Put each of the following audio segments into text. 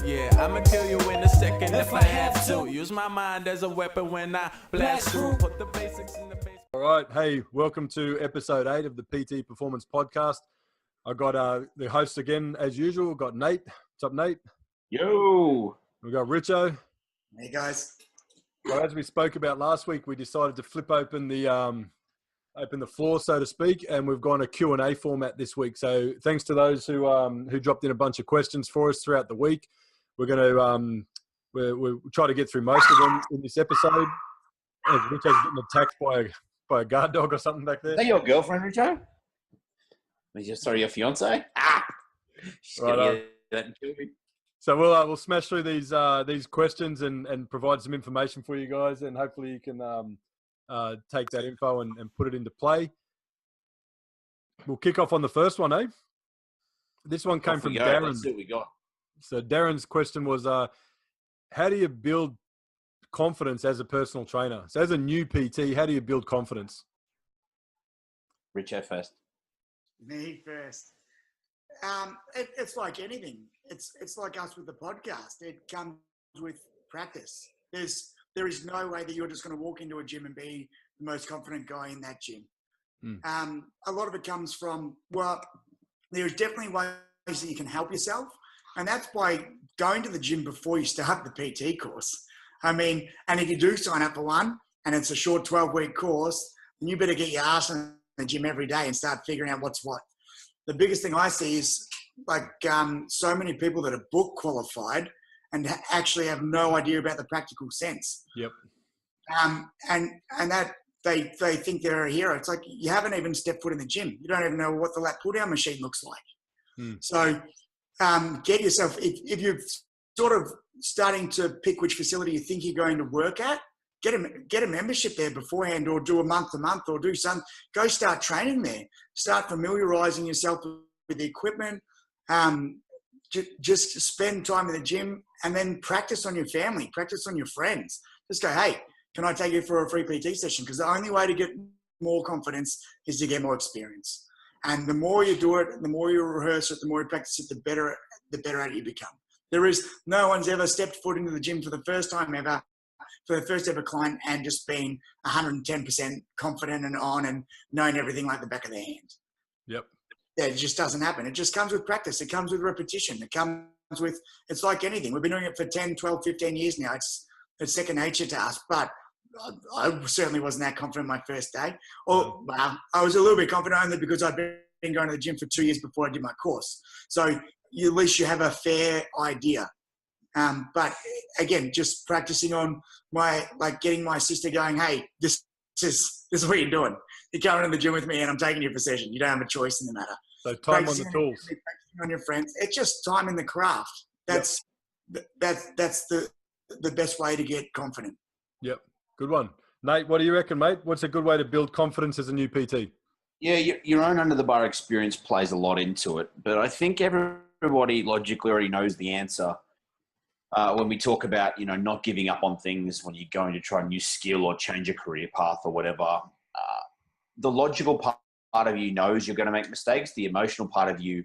Yeah, I'ma kill you in a second if I have to. Use my mind as a weapon when I blast through. Put the basics in the base. All right. Hey, welcome to episode 8 of the PT Performance Podcast. I got the host again, as usual. We've got Nate. What's up, Nate? Yo. We've got Richo. Hey, guys. Well, as we spoke about last week, we decided to flip open the floor, so to speak, and we've gone a Q&A format this week. So thanks to those who dropped in a bunch of questions for us throughout the week. We're going to we'll try to get through most of them in this episode. Richo's getting attacked by a guard dog or something back there. Is that your girlfriend, Richo? Sorry, your fiance? She's Right, gonna get that and kill me. So we'll smash through these questions and provide some information for you guys, and hopefully you can take that info and put it into play. We'll kick off on the first one, eh? This one came from Darren. Let's see what we got. So Darren's question was, how do you build confidence as a personal trainer? So as a new PT, how do you build confidence? Richo first. Me first. It's like anything. It's like us with the podcast. It comes with practice. There is no way that you're just going to walk into a gym and be the most confident guy in that gym. A lot of it comes from, well, there's definitely ways that you can help yourself. And that's by going to the gym before you start the PT course. I mean, and if you do sign up for one and it's a short 12-week course, then you better get your ass in the gym every day and start figuring out what's what. The biggest thing I see is like so many people that are book qualified and actually have no idea about the practical sense. Yep. And that they think they're a hero. It's like you haven't even stepped foot in the gym. You don't even know what the lat pull-down machine looks like. So get yourself, if you're sort of starting to pick which facility you think you're going to work at, get a membership there beforehand, or do a month to month, or go start training there. Start familiarizing yourself with the equipment. Just spend time in the gym and then practice on your family, practice on your friends. Just go, hey, can I take you for a free PT session? Because the only way to get more confidence is to get more experience. And the more you do it, the more you rehearse it, the more you practice it, the better at it you become. No one's ever stepped foot into the gym for the first time ever, for the first ever client, and just been 110% confident and on and knowing everything like the back of their hand. Yep. It just doesn't happen. It just comes with practice. It comes with repetition. It comes with, it's like anything. We've been doing it for 10, 12, 15 years now. It's second nature to us, but I certainly wasn't that confident my first day. Well, I was a little bit confident only because I'd been going to the gym for 2 years before I did my course. So at least you have a fair idea. But again, just practicing on getting my sister going, hey, this is what you're doing. You're coming to the gym with me and I'm taking you for session. You don't have a choice in the matter. So time on the tools. Practicing on your friends. It's just time in the craft. That's the best way to get confident. Yep. Good one. Nate, what do you reckon, mate? What's a good way to build confidence as a new PT? Yeah, your own under-the-bar experience plays a lot into it. But I think everybody logically already knows the answer. When we talk about, not giving up on things when you're going to try a new skill or change a career path or whatever, the logical part of you knows you're going to make mistakes. The emotional part of you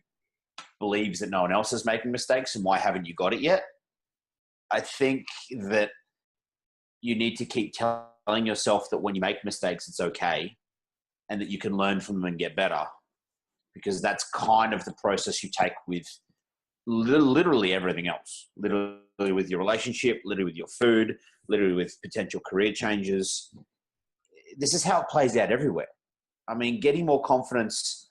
believes that no one else is making mistakes, and why haven't you got it yet? I think that you need to keep telling yourself that when you make mistakes, it's okay, and that you can learn from them and get better, because that's kind of the process you take with literally everything else, literally with your relationship, literally with your food, literally with potential career changes. This is how it plays out everywhere. I mean, getting more confidence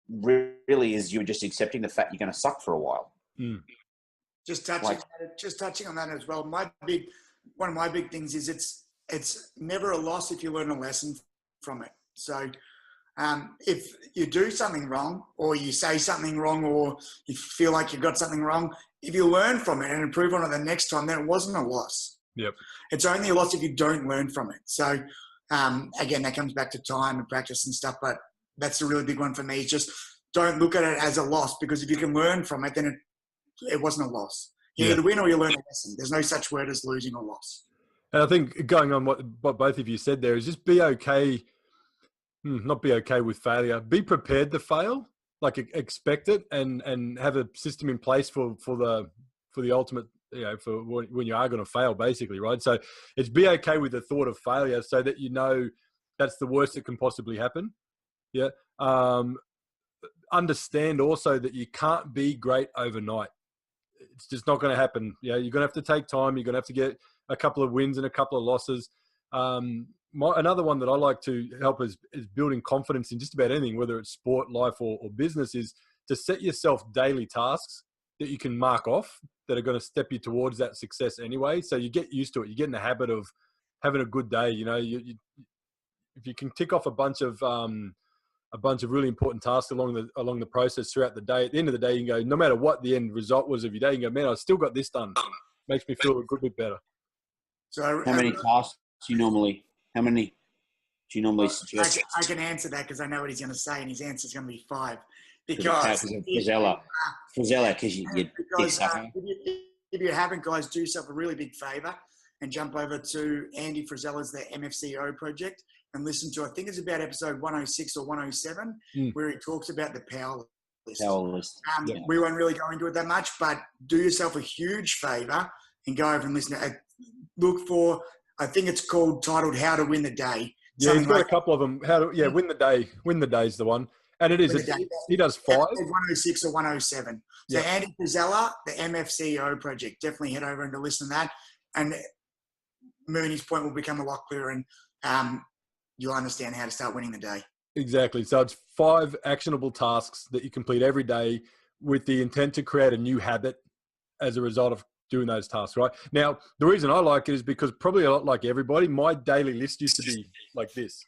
really is you're just accepting the fact you're going to suck for a while. Just touching on that as well. One of my big things is it's never a loss if you learn a lesson from it. So if you do something wrong, or you say something wrong, or you feel like you got something wrong, if you learn from it and improve on it the next time, then it wasn't a loss. Yep. It's only a loss if you don't learn from it. So again, that comes back to time and practice and stuff, but that's a really big one for me. Is just don't look at it as a loss, because if you can learn from it, then it wasn't a loss. You either win or you learn a lesson. There's no such word as losing or loss. And I think going on what both of you said there is just be okay, not be okay with failure. Be prepared to fail, like expect it, and have a system in place for the the ultimate, for when you are going to fail, basically, right? So it's be okay with the thought of failure so that you know that's the worst that can possibly happen. Yeah. Understand also that you can't be great overnight. It's just not going to happen. You're going to have to take time. You're going to have to get a couple of wins and a couple of losses. Another one that I like to help is building confidence in just about anything, whether it's sport, life, or business, is to set yourself daily tasks that you can mark off that are going to step you towards that success anyway. So you get used to it. You get in the habit of having a good day. If you can tick off a bunch of really important tasks along the process throughout the day, at the end of the day, you can go, no matter what the end result was of your day, you can go, man, I still got this done. Makes me feel a good bit better. So how many tasks do you normally suggest? I can answer that because I know what he's going to say, and his answer is going to be 5. Because Frizella, because if you haven't, guys, do yourself a really big favour and jump over to Andy Frizella's The MFCEO Project and listen to, I think it's about episode 106 or 107, where he talks about the power list. We won't really go into it that much, but do yourself a huge favour and go over and listen to it. Look for, I think it's titled How to Win the Day. Yeah, he's got a couple of them. Win the day. Win the day is the one. And it is. He does 5. 106 or 107. So Andy Frizella, the MFCEO Project. Definitely head over and to listen to that. And Mooney's point will become a lot clearer, and you'll understand how to start winning the day. Exactly. So it's 5 actionable tasks that you complete every day with the intent to create a new habit as a result of doing those tasks, right? Now, the reason I like it is because probably a lot like everybody, my daily list used to be like this.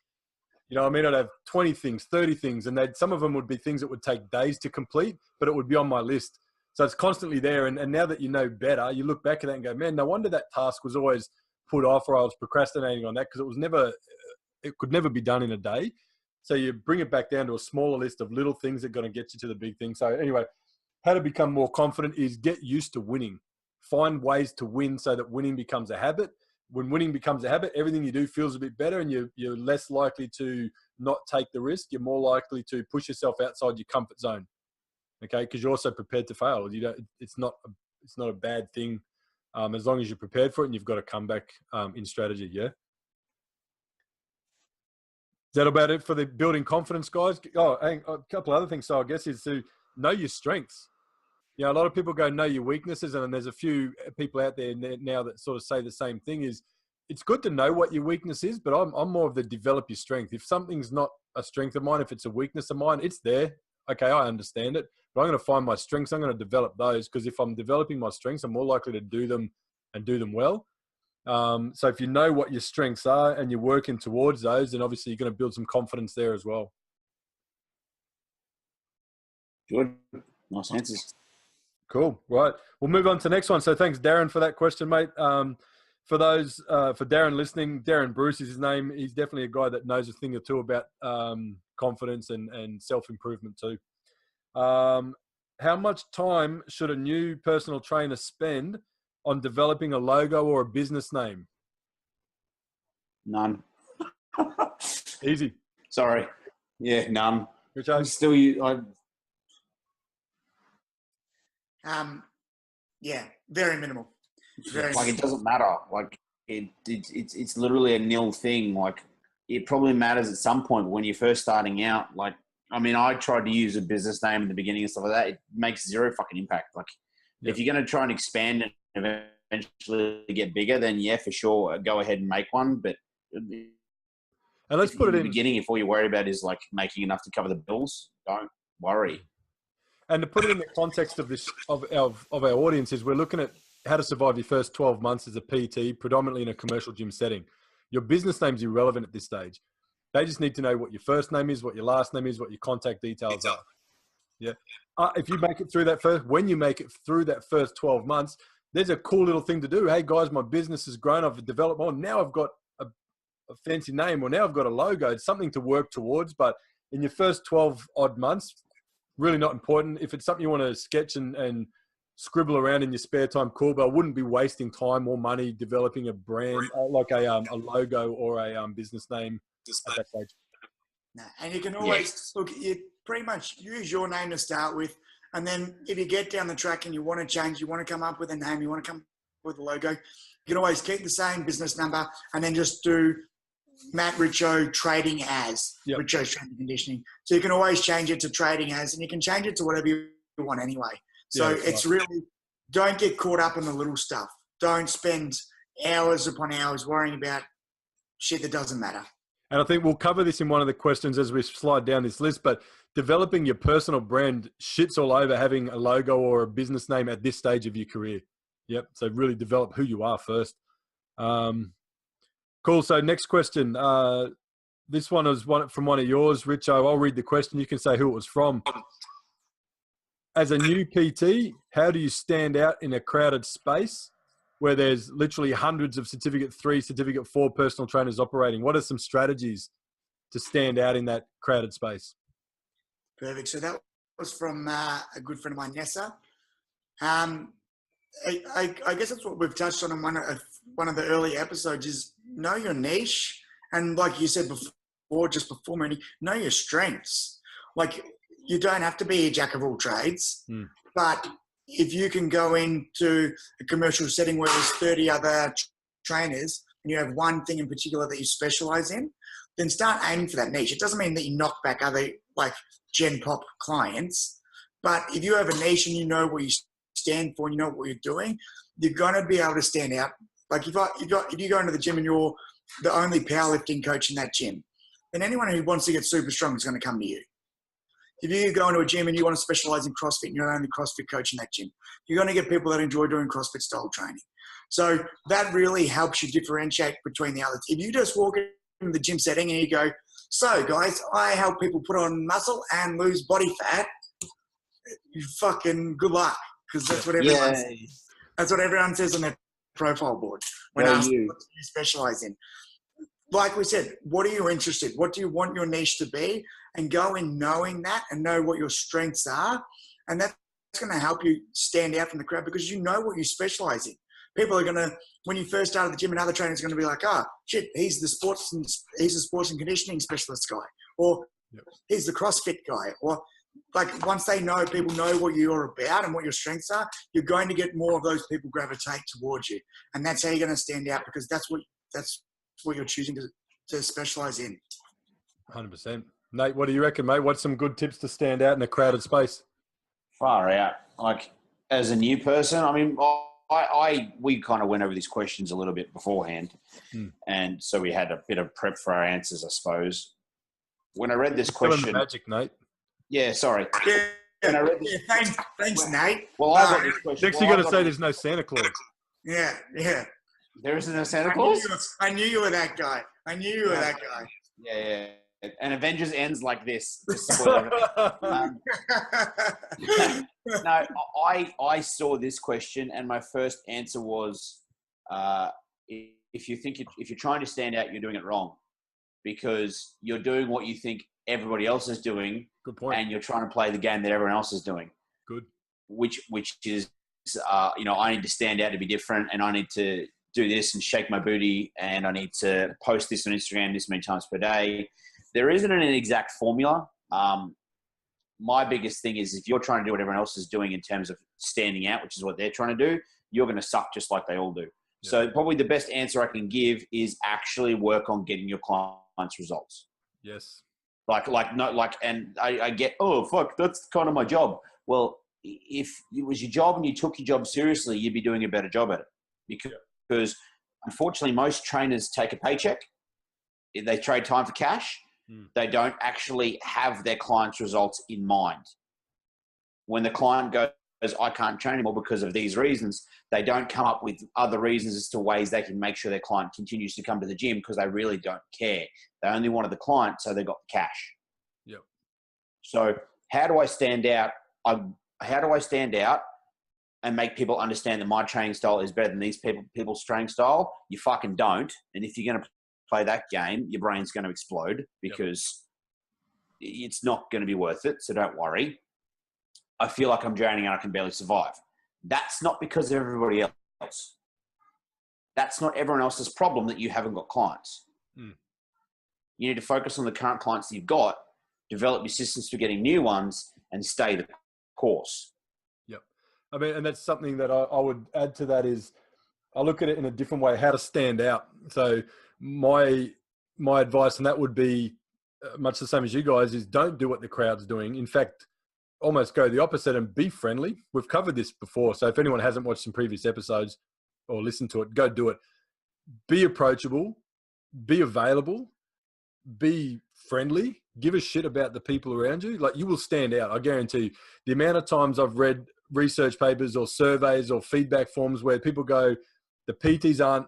I'd have 20 things, 30 things, and some of them would be things that would take days to complete, but it would be on my list. So it's constantly there. And now that you know better, you look back at that and go, man, no wonder that task was always put off, or I was procrastinating on that, because it could never be done in a day. So you bring it back down to a smaller list of little things that are going to get you to the big thing. So anyway, how to become more confident is get used to winning. Find ways to win so that winning becomes a habit. When winning becomes a habit, everything you do feels a bit better, and you're less likely to not take the risk. You're more likely to push yourself outside your comfort zone, okay? Because you're also prepared to fail. It's not a bad thing as long as you're prepared for it and you've got a comeback in strategy, yeah? Is that about it for the building confidence, guys? Oh, and a couple other things, so I guess, is to know your strengths. A lot of people go, know your weaknesses, and there's a few people out there now that sort of say the same thing. Is it's good to know what your weakness is, but I'm more of the develop your strength. If something's not a strength of mine, if it's a weakness of mine, it's there. Okay, I understand it, but I'm going to find my strengths. I'm going to develop those, because if I'm developing my strengths, I'm more likely to do them and do them well. So if you know what your strengths are and you're working towards those, then obviously you're going to build some confidence there as well. Good. Nice answers. Cool. Right. We'll move on to the next one. So thanks, Darren, for that question, mate. For Darren listening, Darren Bruce is his name. He's definitely a guy that knows a thing or two about confidence and self-improvement too. How much time should a new personal trainer spend on developing a logo or a business name? None. Easy. Sorry. Yeah, none. Richo? Very minimal. It doesn't matter. It's literally a nil thing. It probably matters at some point, but when you're first starting out, I tried to use a business name in the beginning and stuff like that. It makes zero fucking impact. If you're going to try and expand it and eventually get bigger, then yeah, for sure, go ahead and make one. But and let's put it in the beginning. If all you're worried about is making enough to cover the bills, don't worry. And to put it in the context of this of our audiences, we're looking at how to survive your first 12 months as a PT, predominantly in a commercial gym setting. Your business name's irrelevant at this stage. They just need to know what your first name is, what your last name is, what your contact details are. Yeah. If you make it through when you make it through that first 12 months, there's a cool little thing to do. Hey guys, my business has grown. I've developed more. Now I've got a fancy name, or now I've got a logo. It's something to work towards. But in your first 12 odd months, really not important. If it's something you want to sketch and scribble around in your spare time, cool, but I wouldn't be wasting time or money developing a brand like a logo or a business name at that stage. No, and you can always look. You pretty much use your name to start with. And then if you get down the track and you want to change, you want to come up with a name, you want to come up with a logo, you can always keep the same business number and then just do Matt Richo trading as Richo strength and conditioning. So you can always change it to trading as, and you can change it to whatever you want anyway. So it's really, don't get caught up in the little stuff. Don't spend hours upon hours worrying about shit that doesn't matter. And I think we'll cover this in one of the questions as we slide down this list, but developing your personal brand shits all over having a logo or a business name at this stage of your career. Yep. So really develop who you are first. Cool. So next question. This one is from one of yours, Richo. I'll read the question. You can say who it was from. As a new PT, how do you stand out in a crowded space where there's literally hundreds of Certificate 3, Certificate 4 personal trainers operating? What are some strategies to stand out in that crowded space? Perfect. So that was from a good friend of mine, Nessa. I guess that's what we've touched on in one of the early episodes is know your niche. And like you said before, just before Mooney, know your strengths. Like you don't have to be a jack of all trades, but if you can go into a commercial setting where there's 30 other trainers and you have one thing in particular that you specialize in, then start aiming for that niche. It doesn't mean that you knock back other like Gen Pop clients, but if you have a niche and you know what you stand for and you know what you're doing, you're going to be able to stand out. Like if you go into the gym and you're the only powerlifting coach in that gym, then anyone who wants to get super strong is going to come to you. If you go into a gym and you want to specialize in CrossFit and you're the only CrossFit coach in that gym, you're going to get people that enjoy doing CrossFit style training. So that really helps you differentiate between the others. If you just walk into the gym setting and you go, so guys, I help people put on muscle and lose body fat, you fucking good luck. Because that's what everyone says on their profile board when asked what do you specialize in. Like we said, what are you interested? What do you want your niche to be? And go in knowing that and know what your strengths are. And that's going to help you stand out from the crowd because you know what you specialize in. People are going to, when you first start at the gym, another trainer is going to be like, oh, shit, he's the sports and conditioning specialist guy. Or he's the CrossFit guy. Or like once people know what you're about and what your strengths are, you're going to get more of those people gravitate towards you. And that's how you're going to stand out because that's what you're choosing to specialize in. 100%. Nate, what do you reckon, mate? What's some good tips to stand out in a crowded space? Far out. Like as a new person, I mean, we kind of went over these questions a little bit beforehand. And so we had a bit of prep for our answers, I suppose. When I read this question. Magic, Nate. Yeah, sorry. Yeah, thanks, Nate. Well, I got this question. Next, you got to say there's no Santa Claus. Yeah. There isn't a Santa Claus? I knew you were that guy. Yeah. And Avengers ends like this. No, I saw this question and my first answer was, if you're trying to stand out, you're doing it wrong because you're doing what you think everybody else is doing. Good point. And you're trying to play the game that everyone else is doing. Good. Which is, I need to stand out to be different and I need to do this and shake my booty and I need to post this on Instagram this many times per day. There isn't an exact formula. My biggest thing is if you're trying to do what everyone else is doing in terms of standing out, which is what they're trying to do, you're going to suck just like they all do. Yeah. So probably the best answer I can give is actually work on getting your clients results. Yes. And I get, oh, fuck, that's kind of my job. Well, if it was your job and you took your job seriously, you'd be doing a better job at it. Because unfortunately, most trainers take a paycheck. They trade time for cash. They don't actually have their client's results in mind. When the client goes, I can't train anymore because of these reasons, they don't come up with other reasons as to ways they can make sure their client continues to come to the gym because they really don't care. They only wanted the client, so they got the cash. Yep. So how do I stand out? How do I stand out and make people understand that my training style is better than these people's training style? You fucking don't. And if you're going to play that game, your brain's going to explode because it's not going to be worth it. So don't worry. I feel like I'm drowning and I can barely survive. That's not because of everybody else. That's not everyone else's problem that you haven't got clients. You need to focus on the current clients that you've got, develop your systems for getting new ones, and stay the course. Yep. I mean, and that's something that I would add to that is I look at it in a different way, how to stand out. So my advice, and that would be much the same as you guys, is don't do what the crowd's doing. In fact, almost go the opposite and be friendly. We've covered this before. So if anyone hasn't watched some previous episodes or listened to it, go do it. Be approachable, be available, be friendly, give a shit about the people around you. Like, you will stand out. I guarantee you. The amount of times I've read research papers or surveys or feedback forms where people go, the PTs aren't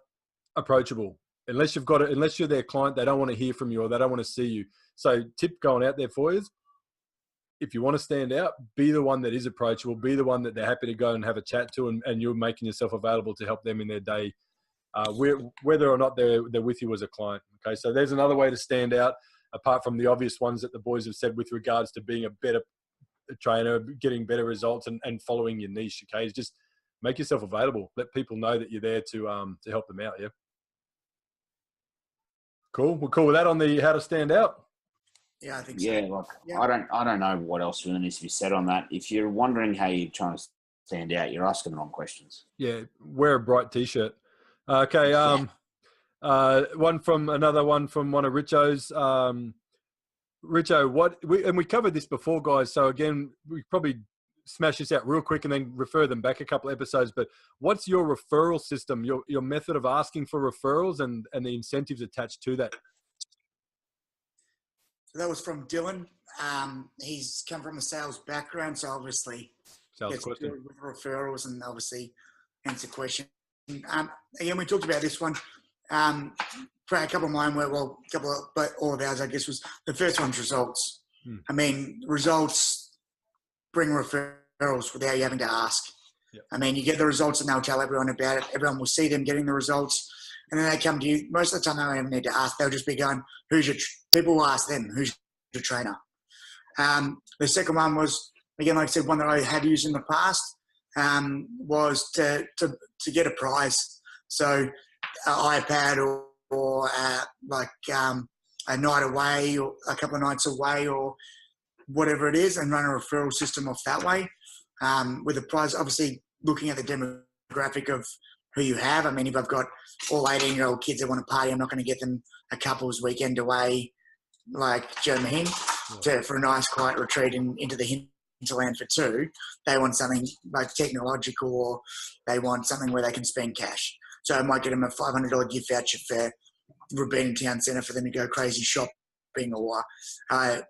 approachable. Unless you're their client, they don't want to hear from you or they don't want to see you. So tip going out there for you is, if you want to stand out, be the one that is approachable, be the one that they're happy to go and have a chat to, and you're making yourself available to help them in their day, whether or not they're with you as a client. Okay, so there's another way to stand out, apart from the obvious ones that the boys have said with regards to being a better trainer, getting better results, and following your niche. Okay, is just make yourself available. Let people know that you're there to help them out. Yeah. Cool. We're cool with that on the how to stand out. Yeah, I think so. Yeah, I don't know what else really needs to be said on that. If you're wondering how you're trying to stand out, you're asking the wrong questions. Yeah, wear a bright t-shirt. Okay, one from one of Richo's. Richo, we covered this before, guys. So again, we probably smash this out real quick and then refer them back a couple of episodes. But what's your referral system? Your method of asking for referrals and the incentives attached to that? So that was from Dylan. He's come from a sales background, so obviously gets to do with referrals and obviously answer questions. Again, we talked about this one. A couple of mine were, but all of ours, I guess, was the first one's results. I mean, results bring referrals without you having to ask. Yep. I mean, you get the results and they'll tell everyone about it. Everyone will see them getting the results. And then they come to you. Most of the time, they don't even need to ask. They'll just be going, people will ask them, who's your trainer? The second one was, again, like I said, one that I had used in the past, was to get a prize. So an iPad or a night away or a couple of nights away or whatever it is, and run a referral system off that way. With a prize, obviously looking at the demographic of who you have. I mean, if I've got all 18-year-old kids that want to party, I'm not going to get them a couple's weekend away like Joe Mahin for a nice quiet retreat into the hinterland for two. They want something like technological, or they want something where they can spend cash. So I might get them a $500 gift voucher for Rabina Town Centre for them to go crazy shopping, or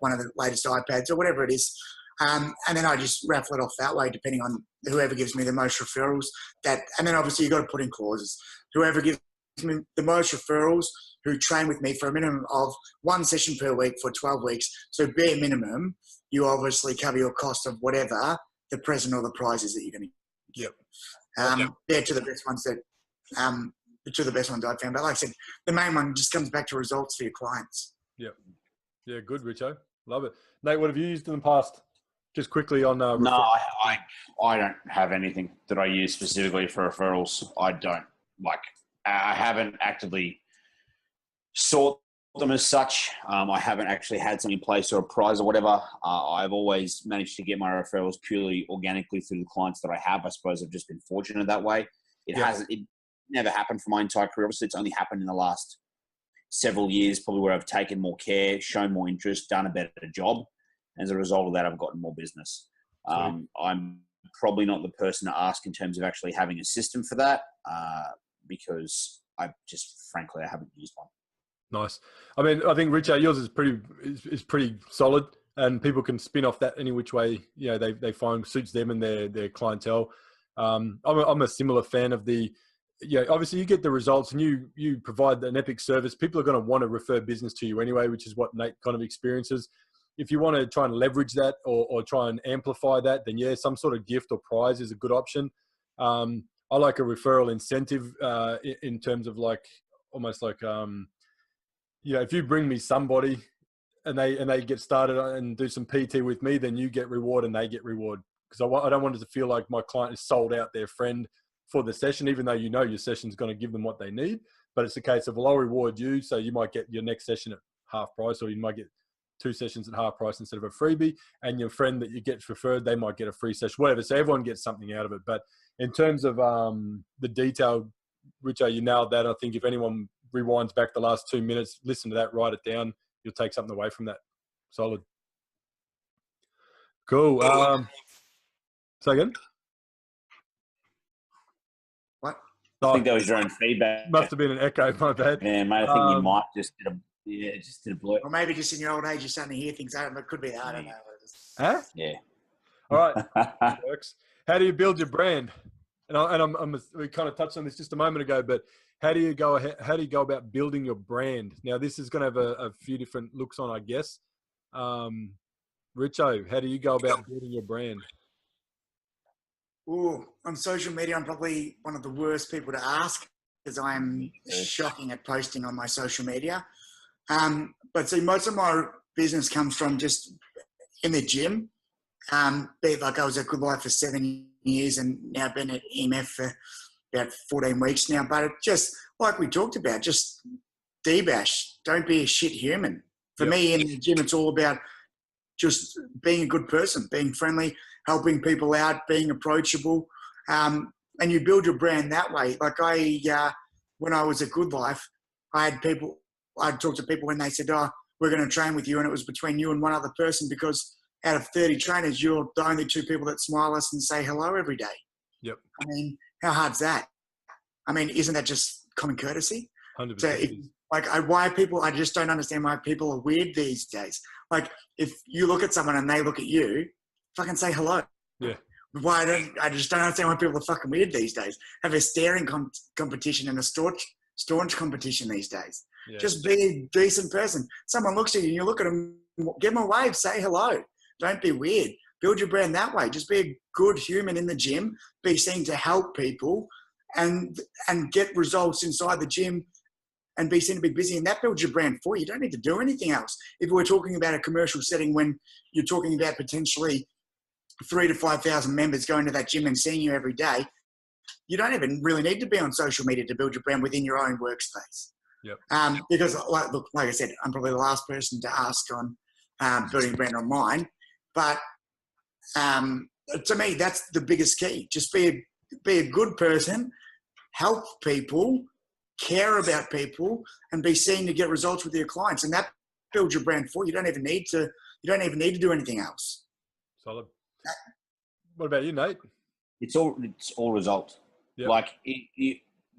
one of the latest iPads or whatever it is. And then I just raffle it off that way, depending on whoever gives me the most referrals. And then obviously you've got to put in clauses. Whoever gives me the most referrals, who train with me for a minimum of one session per week for 12 weeks. So bare minimum, you obviously cover your cost of whatever the present or the prizes that you're going to get. Yep. They're two of the best ones two of the best ones I've found. But like I said, the main one just comes back to results for your clients. Yep. Yeah, good, Richo. Love it. Nate, what have you used in the past? Just quickly on... No, I don't have anything that I use specifically for referrals. I don't. I haven't actively sought them as such. I haven't actually had something in place or a prize or whatever. I've always managed to get my referrals purely organically through the clients that I have. I suppose I've just been fortunate that way. It never happened for my entire career. Obviously, it's only happened in the last several years, probably where I've taken more care, shown more interest, done a better job. As a result of that, I've gotten more business. I'm probably not the person to ask in terms of actually having a system for that, because I haven't used one. Nice. I mean, I think, Richo, yours is pretty solid, and people can spin off that any which way they find suits them and their clientele. I'm a similar fan of the. Obviously you get the results and you provide an epic service. People are going to want to refer business to you anyway, which is what Nate kind of experiences. If you want to try and leverage that or try and amplify that, then some sort of gift or prize is a good option. I like a referral incentive in terms of almost like if you bring me somebody and they get started and do some PT with me, then you get reward and they get reward. Because I don't want it to feel like my client is sold out their friend for the session, even though your session is going to give them what they need. But it's a case of, I'll reward you, so you might get your next session at half price, or you might get 2 sessions at half price instead of a freebie, and your friend that you get referred, they might get a free session, whatever. So everyone gets something out of it. But in terms of the detail, Richo, you nailed that. I think if anyone rewinds back the last 2 minutes, listen to that, write it down, you'll take something away from that. Solid. Cool. Say again? What? I think that was your own feedback. Must have been an echo, my bad. Yeah, mate, I think you might just did a blur. Or maybe just in your old age, you're starting to hear things. It could be that. I don't know. Huh? Yeah. All right. Works. How do you build your brand? And we kind of touched on this just a moment ago, but how do you go about building your brand? Now, this is going to have a few different looks on, I guess. Richo, how do you go about building your brand? Ooh, on social media, I'm probably one of the worst people to ask because I'm shocking at posting on my social media. But see, most of my business comes from just in the gym. Like I was at Good Life for 7 years and now been at EMF for about 14 weeks now. But it just, like we talked about, just D-bash. Don't be a shit human. For me, in the gym, it's all about just being a good person, being friendly, helping people out, being approachable. And you build your brand that way. Like when I was at Good Life, I'd talk to people when they said, oh, we're going to train with you. And it was between you and one other person because out of 30 trainers, you're the only 2 people that smile us and say hello every day. Yep. I mean, how hard's that? I mean, isn't that just common courtesy? 100%. So I just don't understand why people are weird these days. Like if you look at someone and they look at you, fucking say hello. Yeah. I just don't understand why people are fucking weird these days. Have a staring competition and a staunch competition these days. Yeah. Just be a decent person. Someone looks at you and you look at them, give them a wave, say hello. Don't be weird. Build your brand that way. Just be a good human in the gym. Be seen to help people and get results inside the gym and be seen to be busy. And that builds your brand for you. You don't need to do anything else. If we're talking about a commercial setting when you're talking about potentially 3,000 to 5,000 members going to that gym and seeing you every day, you don't even really need to be on social media to build your brand within your own workspace. Yep. Because, like I said, I'm probably the last person to ask on building a brand online. But to me, that's the biggest key. Just be a good person, help people, care about people, and be seen to get results with your clients. And that builds your brand for you. You don't even need to do anything else. Solid. What about you, Nate? It's all result. Yep. Like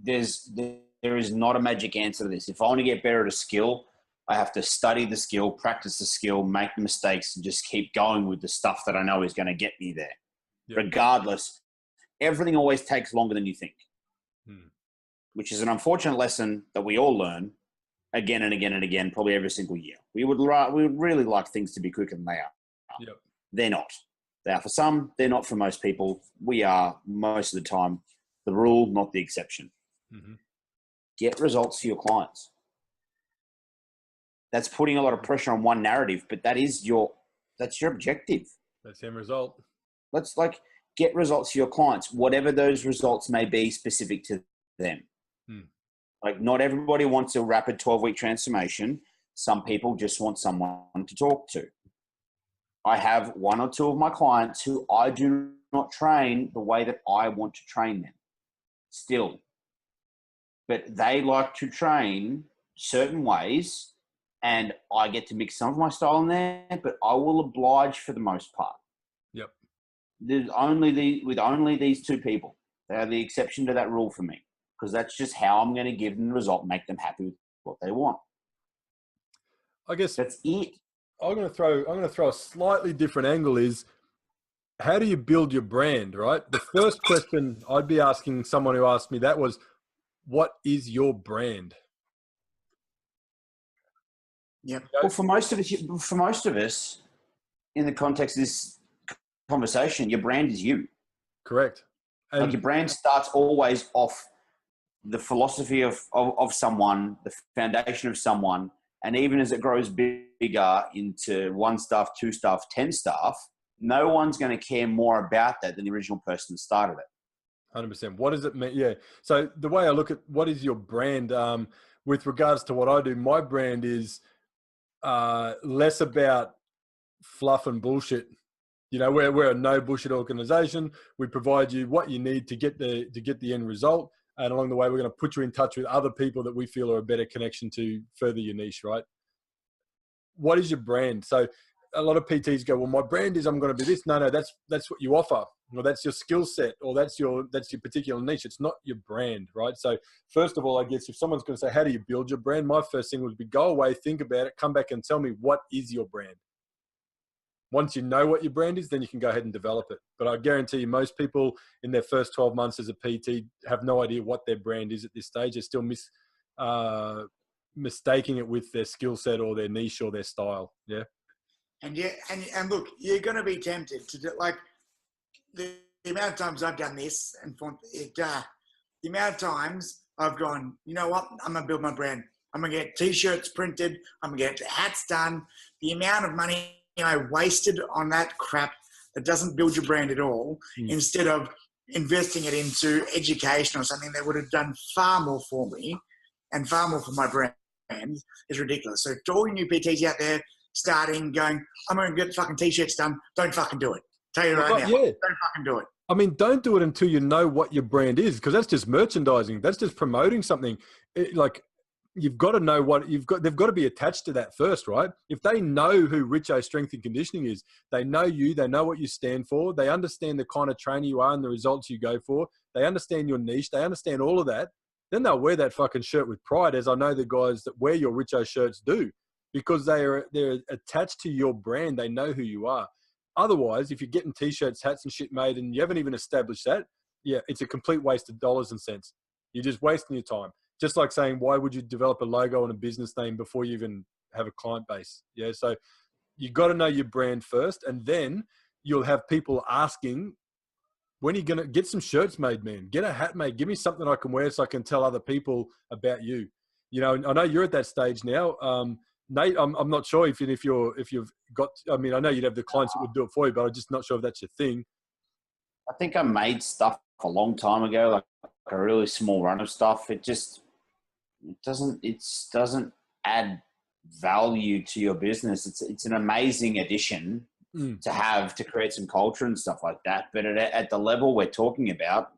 there is not a magic answer to this. If I want to get better at a skill, I have to study the skill, practice the skill, make the mistakes, and just keep going with the stuff that I know is going to get me there. Yep. Regardless, everything always takes longer than you think, which is an unfortunate lesson that we all learn again and again and again, probably every single year. We would really like things to be quicker than they are. Yep. They're not. They are for some. They're not for most people. We are most of the time the rule, not the exception. Mm-hmm. Get results for your clients. That's putting a lot of pressure on one narrative, but that's your objective. That's the end result. Let's get results for your clients, whatever those results may be specific to them. Not everybody wants a rapid 12-week transformation. Some people just want someone to talk to. I have 1 or 2 of my clients who I do not train the way that I want to train them still. But they like to train certain ways, and I get to mix some of my style in there, but I will oblige for the most part. Yep. With only these 2 people. They are the exception to that rule for me, because that's just how I'm going to give them the result, make them happy with what they want. I guess that's it. I'm going to throw a slightly different angle is, how do you build your brand, right? The first question I'd be asking someone who asked me that was, what is your brand? Yep. Well, for most of us, in the context of this conversation, your brand is you. Correct. And your brand starts always off the philosophy of someone, the foundation of someone, and even as it grows bigger into 1 staff, 2 staff, 10 staff, no one's going to care more about that than the original person that started it. 100%. What does it mean? Yeah. So the way I look at what is your brand, with regards to what I do, my brand is less about fluff and bullshit. You know, we're a no bullshit organization. We provide you what you need to get the end result. And along the way, we're going to put you in touch with other people that we feel are a better connection to further your niche, right? What is your brand? So a lot of PTs go, well, my brand is I'm going to be this. No, that's what you offer. Or that's your skill set, or that's your particular niche. It's not your brand, right? So first of all, I guess if someone's going to say, how do you build your brand? My first thing would be go away, think about it, come back and tell me what is your brand. Once you know what your brand is, then you can go ahead and develop it. But I guarantee you most people in their first 12 months as a PT have no idea what their brand is at this stage. They're still mistaking it with their skill set or their niche or their style. Yeah. And look, you're going to be tempted to do, like, the amount of times I've done this, and the amount of times I've gone, you know what, I'm going to build my brand. I'm going to get T-shirts printed. I'm going to get hats done. The amount of money I wasted on that crap that doesn't build your brand at all, instead of investing it into education or something that would have done far more for me and far more for my brand, is ridiculous. So to all you new PTs out there starting, going, I'm going to get fucking T-shirts done, don't fucking do it. Tell you right now, don't fucking do it. I mean, don't do it until you know what your brand is, because that's just merchandising. That's just promoting something. You've got to know what you've got. They've got to be attached to that first, right? If they know who Richo Strength and Conditioning is, they know you, they know what you stand for, they understand the kind of trainer you are and the results you go for, they understand your niche, they understand all of that, then they'll wear that fucking shirt with pride, as I know the guys that wear your Richo shirts do, because they're attached to your brand. They know who you are. Otherwise, if you're getting T-shirts, hats and shit made and you haven't even established that, yeah, it's a complete waste of dollars and cents. You're just wasting your time. Just like saying, why would you develop a logo and a business name before you even have a client base? Yeah, so you got to know your brand first, and then you'll have people asking, when are you going to get some shirts made, man? Get a hat made. Give me something I can wear so I can tell other people about you. You know, I know you're at that stage now. Nate, I'm not sure if you've got, I mean, I know you'd have the clients that would do it for you, but I'm just not sure if that's your thing. I think I made stuff a long time ago, like a really small run of stuff. It doesn't add value to your business. It's an amazing addition to have to create some culture and stuff like that. But at the level we're talking about,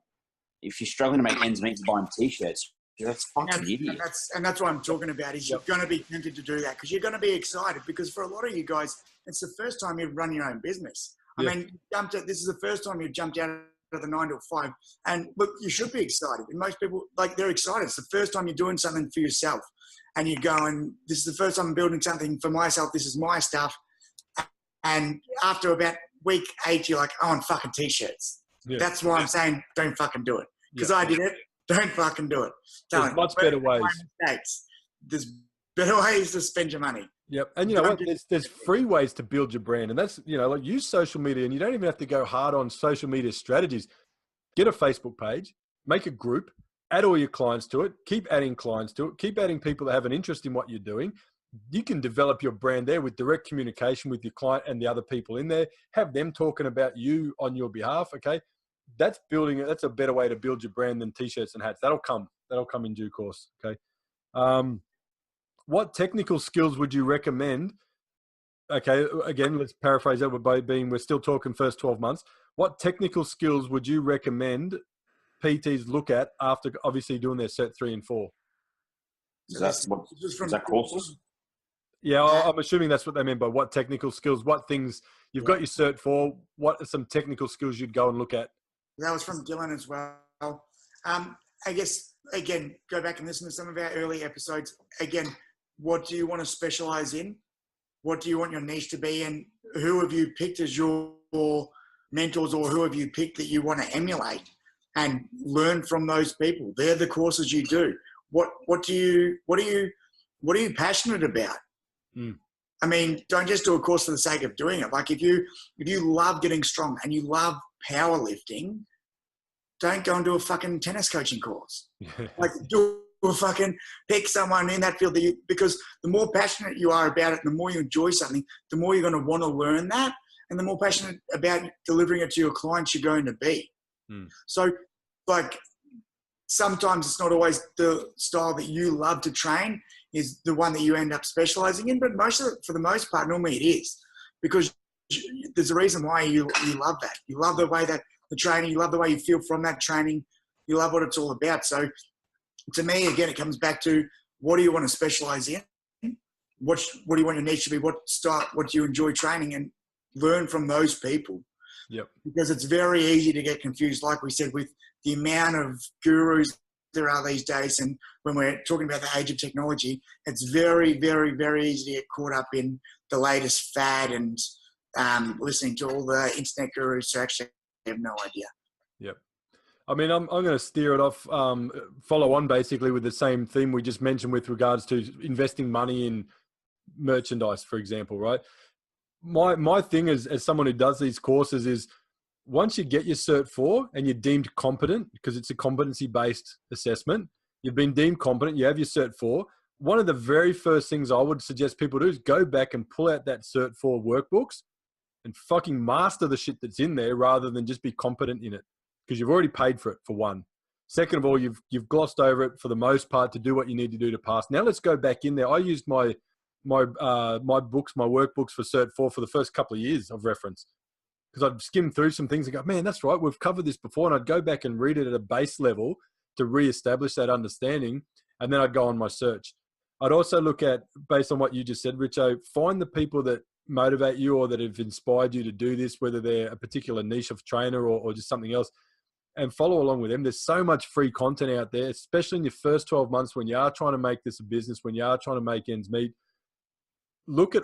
if you're struggling to make ends meet buying T-shirts, that's fucking idiot. And that's what I'm talking about, is you're going to be tempted to do that because you're going to be excited, because for a lot of you guys, it's the first time you've run your own business. I mean, this is the first time you've jumped out of the 9 to 5. And look, you should be excited. And most people, like, they're excited. It's the first time you're doing something for yourself. And you're going, this is the first time I'm building something for myself. This is my stuff. And after about week 8, you're like, I want fucking T-shirts. Yeah. That's why I'm saying don't fucking do it. Because I did it. Don't fucking do it. There's much better ways. There's better ways to spend your money. Yep. And you know what? There's free ways to build your brand. And that's, you know, like, use social media, and you don't even have to go hard on social media strategies. Get a Facebook page, make a group, add all your clients to it, keep adding clients to it, keep adding people that have an interest in what you're doing. You can develop your brand there with direct communication with your client and the other people in there. Have them talking about you on your behalf. Okay. That's a better way to build your brand than T-shirts and hats. That'll come in due course. Okay. What technical skills would you recommend? Okay. Again, let's paraphrase that we're still talking first 12 months. What technical skills would you recommend PTs look at after obviously doing their Cert 3 and 4? Is that courses? Yeah, I'm assuming that's what they mean by what technical skills, what things you've got your Cert 4, what are some technical skills you'd go and look at? That was from Dylan as well. I guess, again, go back and listen to some of our early episodes. Again, what do you want to specialize in? What do you want your niche to be? And who have you picked as your mentors, or who have you picked that you want to emulate and learn from those people? They're the courses you do. What are you passionate about? I mean, don't just do a course for the sake of doing it. Like, if you love getting strong and you love powerlifting, don't go and do a fucking tennis coaching course. Like, do a fucking, pick someone in that field because the more passionate you are about it, the more you enjoy something, the more you're going to want to learn that, and the more passionate about delivering it to your clients you're going to be. So, like, sometimes it's not always the style that you love to train. is the one that you end up specializing in. But for the most part, normally it is, because there's a reason why you love that. You love the way that the training, you love the way you feel from that training. You love what it's all about. So to me, again, it comes back to, what do you want to specialize in? What do you want your niche to be? What do you enjoy training? And learn from those people. Yep. Because it's very easy to get confused, like we said, with the amount of gurus there are these days. And when we're talking about the age of technology, it's very, very, very easy to get caught up in the latest fad and listening to all the internet gurus who actually have no idea. Yep. I mean, I'm going to steer it off, follow on basically with the same theme we just mentioned with regards to investing money in merchandise, for example, right? My thing as someone who does these courses is, once you get your Cert 4 and you're deemed competent, because it's a competency-based assessment, you've been deemed competent, you have your Cert 4, one of the very first things I would suggest people do is go back and pull out that Cert 4 workbooks and fucking master the shit that's in there rather than just be competent in it, because you've already paid for it, for one. Second of all, you've glossed over it for the most part to do what you need to do to pass. Now let's go back in there. I used my workbooks for Cert 4 for the first couple of years of reference, because I'd skim through some things and go, man, that's right, we've covered this before. And I'd go back and read it at a base level to reestablish that understanding. And then I'd go on my search. I'd also look at, based on what you just said, Richo, find the people that motivate you or that have inspired you to do this, whether they're a particular niche of trainer or just something else, and follow along with them. There's so much free content out there, especially in your first 12 months when you are trying to make this a business, when you are trying to make ends meet. Look,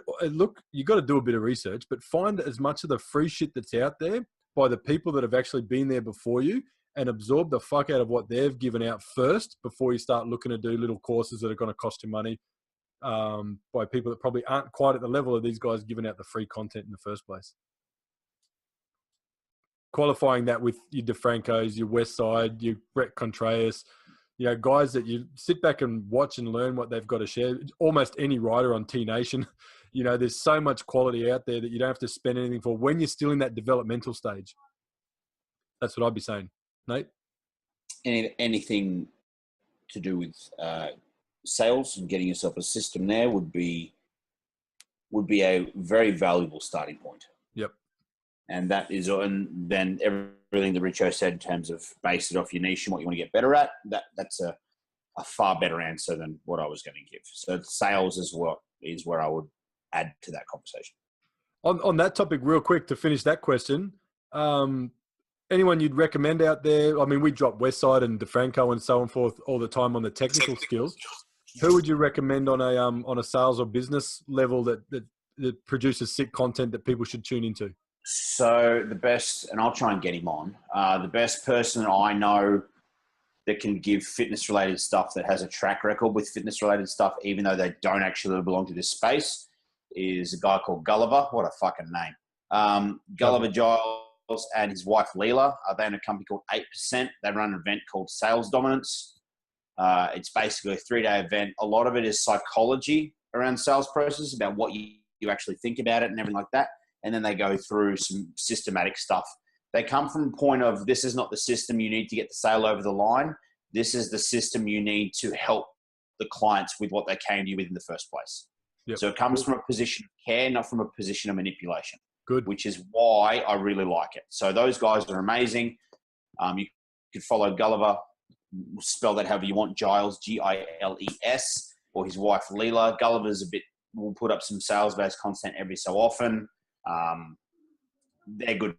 you got to do a bit of research, but find as much of the free shit that's out there by the people that have actually been there before you, and absorb the fuck out of what they've given out first before you start looking to do little courses that are going to cost you money by people that probably aren't quite at the level of these guys giving out the free content in the first place. Qualifying that with your DeFrancos, your Westside, your Brett Contreras, guys that you sit back and watch and learn what they've got to share. Almost any rider on T-Nation, there's so much quality out there that you don't have to spend anything for when you're still in that developmental stage. That's what I'd be saying. Nate? Anything to do with sales and getting yourself a system there would be a very valuable starting point. Yep. And that is, and then everything that Richo said in terms of base it off your niche and what you want to get better at, that's a far better answer than what I was going to give. So sales is where I would add to that conversation. On that topic, real quick, to finish that question, anyone you'd recommend out there? I mean, we drop Westside and DeFranco and so on forth all the time on the technical skills. Who would you recommend on a sales or business level that produces sick content that people should tune into? So the best, and I'll try and get him on, the best person I know that can give fitness-related stuff, that has a track record with fitness-related stuff, even though they don't actually belong to this space, is a guy called Gulliver. What a fucking name. Gulliver Giles and his wife Leela, they own a company called 8%. They run an event called Sales Dominance. It's basically a 3-day event. A lot of it is psychology around sales process, about what you actually think about it and everything like that. And then they go through some systematic stuff. They come from a point of, this is not the system you need to get the sale over the line. This is the system you need to help the clients with what they came to you with in the first place. Yep. So it comes from a position of care, not from a position of manipulation. Good. Which is why I really like it. So those guys are amazing. You could follow Gulliver, spell that however you want, Giles, Giles, or his wife Leela. Gulliver's will put up some sales-based content every so often. They're good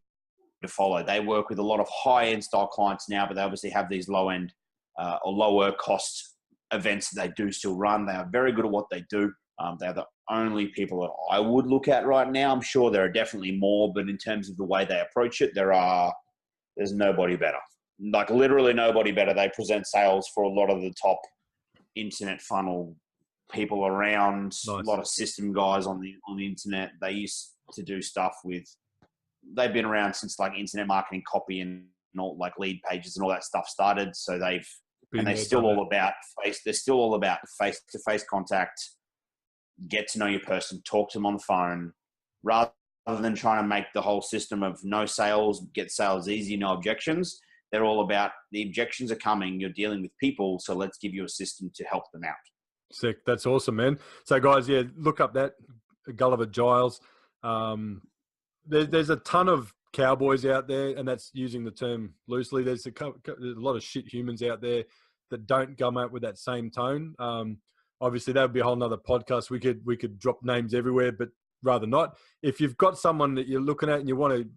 to follow. They work with a lot of high-end style clients now, but they obviously have these low-end or lower cost events that they do still run. They are very good at what they do. They're the only people that I would look at right now. I'm sure there are definitely more, but in terms of the way they approach it, there's nobody better. Like literally nobody better. They present sales for a lot of the top internet funnel people around. Nice. A lot of system guys on the internet. They used to do stuff with, they've been around since like internet marketing copy and all like lead pages and all that stuff started. So they're still all about face-to-face contact, get to know your person, talk to them on the phone, rather than trying to make the whole system of no sales, get sales easy, no objections. They're all about the objections are coming. You're dealing with people. So let's give you a system to help them out. Sick. That's awesome, man. So, guys, yeah, look up that Gulliver Giles. There's a ton of cowboys out there, and that's using the term loosely. There's a lot of shit humans out there that don't come out with that same tone. Obviously, that would be a whole nother podcast. We could drop names everywhere, but rather not. If you've got someone that you're looking at and you want to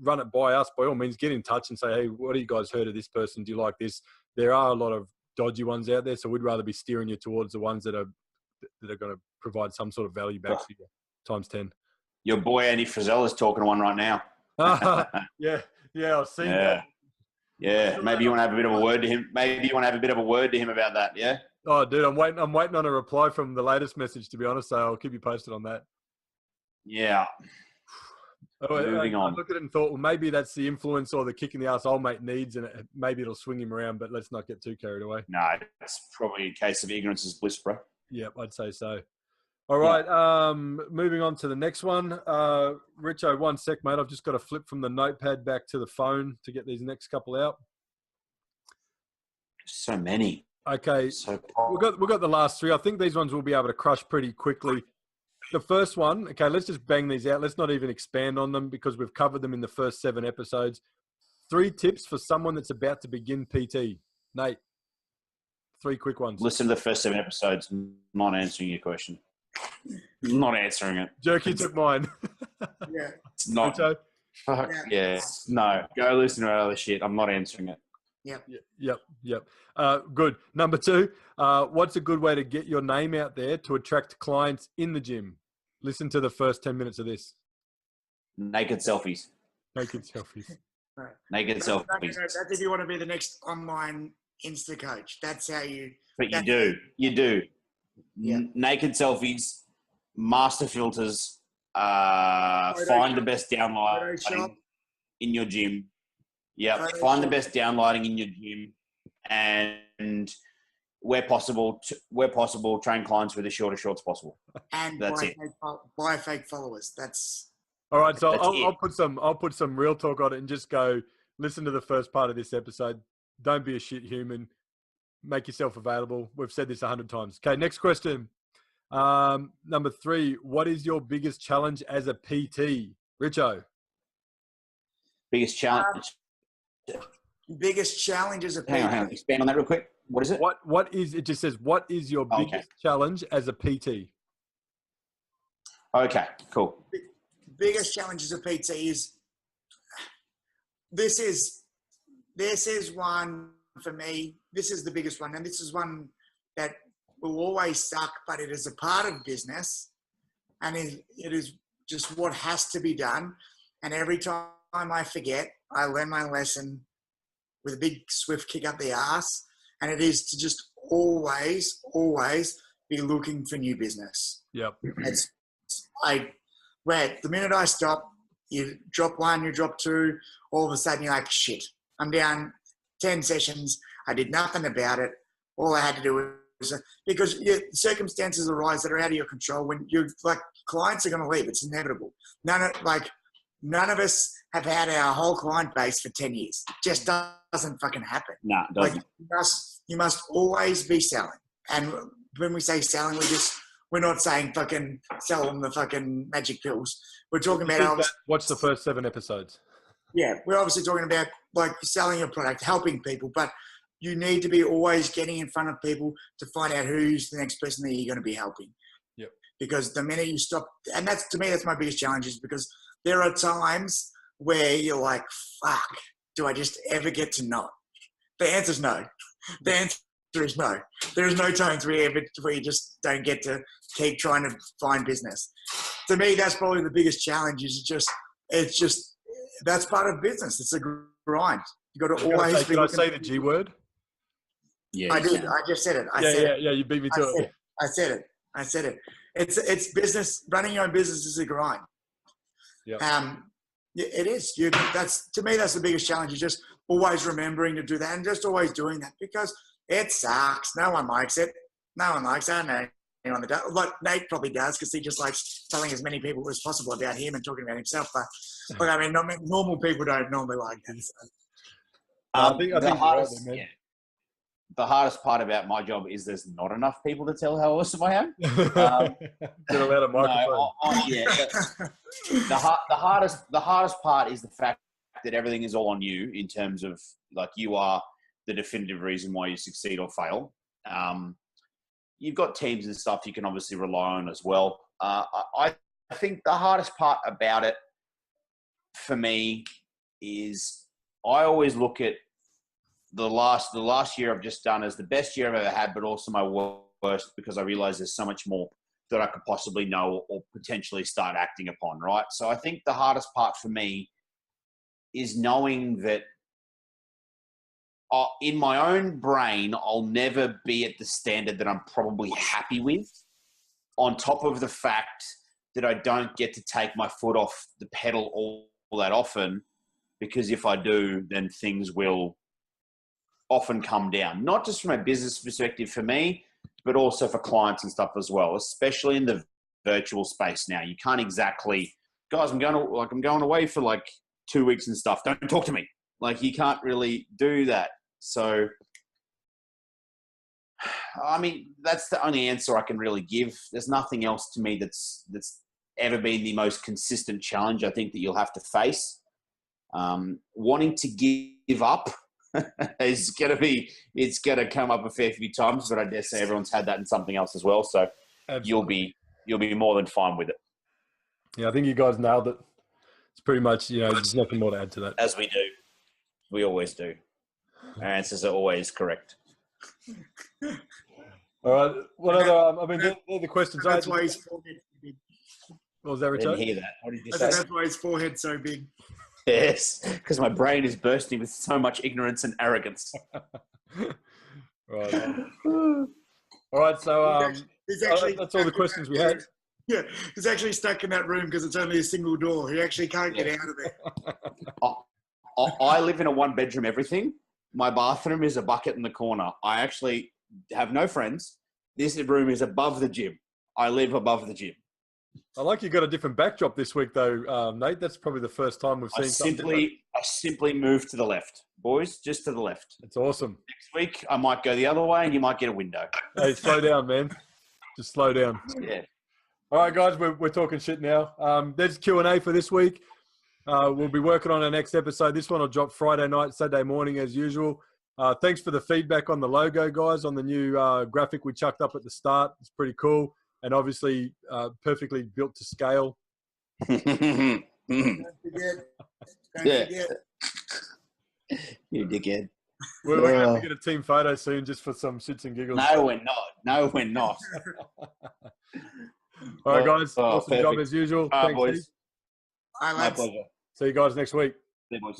run it by us, by all means, get in touch and say, hey, what have you guys heard of this person? Do you like this? There are a lot of dodgy ones out there, so we'd rather be steering you towards the ones that are going to provide some sort of value back to you times 10. Your boy Andy Frizzell is talking to one right now. yeah, I've seen that. Yeah, maybe you want to have a bit of a word to him. Maybe you want to have a bit of a word to him about that. Yeah. Oh, dude, I'm waiting on a reply from the latest message, to be honest. So I'll keep you posted on that. Yeah. Moving on. I looked at it and thought, well, maybe that's the influence or the kick in the ass old mate needs, and maybe it'll swing him around. But let's not get too carried away. No, it's probably a case of ignorance is bliss, bro. Yeah, I'd say so. All right, moving on to the next one. Richo, 1 sec, mate. I've just got to flip from the notepad back to the phone to get these next couple out. So many. Okay, we've got the last 3. I think these ones we'll be able to crush pretty quickly. The first one, okay, let's just bang these out. Let's not even expand on them because we've covered them in the first 7 episodes. 3 tips for someone that's about to begin PT. Nate, 3 quick ones. Listen to the first 7 episodes. Not answering your question. Not answering it. Jerky took mine. Yeah. It's not. Richo? Fuck yeah. No. Go listen to other shit. I'm not answering it. Yep. Good. Number 2, what's a good way to get your name out there to attract clients in the gym? Listen to the first 10 minutes of this. Naked selfies. Naked selfies. Right. Naked selfies. That's if you want to be the next online Insta coach. That's how you. But you do. You do. Yeah. Naked selfies, master filters, find the best downlighting in your gym. Yeah, find the best downlighting in your gym, and where possible, train clients with the shortest shorts possible. And that's it. Buy fake followers. That's all right. So I'll put some real talk on it and just go listen to the first part of this episode. Don't be a shit human. Make yourself available. We've said this 100 times. Okay, next question. Number 3, what is your biggest challenge as a PT? Richo. Biggest challenge. Biggest challenge as a PT. Hang on. Expand on that real quick. What is it? What is it? Just says, what is your biggest challenge as a PT? Okay, cool. Biggest challenge as a PT is this is one for me. This is the biggest one, and this is one that will always suck, but it is a part of business, and it is just what has to be done. And every time I forget, I learn my lesson with a big swift kick up the ass, and it is to just always be looking for new business. Yep. The minute I stop, you drop 1, you drop 2, all of a sudden you're like, shit, I'm down 10 sessions. I did nothing about it. All I had to do was because circumstances arise that are out of your control. When you're like, clients are going to leave. It's inevitable. None of us have had our whole client base for 10 years. It just doesn't fucking happen. No, it doesn't. You must always be selling. And when we say selling, we're not saying fucking sell them the fucking magic pills. We're talking about watch the first 7 episodes. Yeah, we're obviously talking about like selling your product, helping people, but you need to be always getting in front of people to find out who's the next person that you're going to be helping. Yep. Because the minute you stop, and that's, to me, that's my biggest challenge, is because there are times where you're like, fuck, do I just ever get to not? The answer is no. The answer is no. There is no times where you just don't get to keep trying to find business. To me, that's probably the biggest challenge. It's just that's part of business. It's a grind. You got to always. Can I say the G word? Yeah, I did. I just said it. Yeah. You beat me to it. I said it. It's business. Running your own business is a grind. Yeah. It is. That's, to me, that's the biggest challenge. Is just always remembering to do that and just always doing that, because it sucks. No one likes it. No one likes it. I don't know anyone that does. Like Nate probably does, because he just likes telling as many people as possible about him and talking about himself. But I mean, normal people don't normally like that. So. I think the hardest, the hardest part about my job is there's not enough people to tell how awesome I am. Get a louder microphone. The hardest part is the fact that everything is all on you in terms of like you are the definitive reason why you succeed or fail. You've got teams and stuff you can obviously rely on as well. I think the hardest part about it for me is I always look at the last year I've just done as the best year I've ever had, but also my worst, because I realize there's so much more that I could possibly know or potentially start acting upon, right? So I think the hardest part for me is knowing that in my own brain, I'll never be at the standard that I'm probably happy with, on top of the fact that I don't get to take my foot off the pedal all that often, because if I do, then things will often come down, not just from a business perspective for me, but also for clients and stuff as well, especially in the virtual space now. You can't exactly, guys, I'm going away for like 2 weeks and stuff. Don't talk to me. Like, you can't really do that. So, I mean, that's the only answer I can really give. There's nothing else to me that's ever been the most consistent challenge I think that you'll have to face. Wanting to give up it's going to come up a fair few times, but I dare say everyone's had that in something else as well. So Absolutely. you'll be more than fine with it. Yeah, I think you guys nailed it. It's pretty much, there's nothing more to add to that. As we do. We always do. Our answers are always correct. All right. What other, they're the questions. That's why his forehead's so big. What was that, Richo? I didn't hear that. What did you say? That's why his forehead's so big. Yes, because my brain is bursting with so much ignorance and arrogance. Right. All right, so He's actually that's all the questions we had. Yeah, he's actually stuck in that room because it's only a single door. He actually can't get out of there. I live in a one-bedroom everything. My bathroom is a bucket in the corner. I actually have no friends. This room is above the gym. I live above the gym. I like you got a different backdrop this week, though, Nayte. That's probably the first time we've seen I simply moved to the left, boys, just to the left. It's awesome. Next week, I might go the other way and you might get a window. Hey, slow down, man. Just slow down. Yeah. All right, guys, we're talking shit now. There's Q&A for this week. We'll be working on our next episode. This one will drop Friday night, Saturday morning as usual. Thanks for the feedback on the logo, guys, on the new graphic we chucked up at the start. It's pretty cool. And obviously perfectly built to scale. Don't forget. You dickhead. We're going to have to get a team photo soon just for some shits and giggles. No, we're not. All right, guys. Awesome perfect. job as usual. Thanks, boys. Bye, My lads. pleasure. See you guys next week. See you, boys.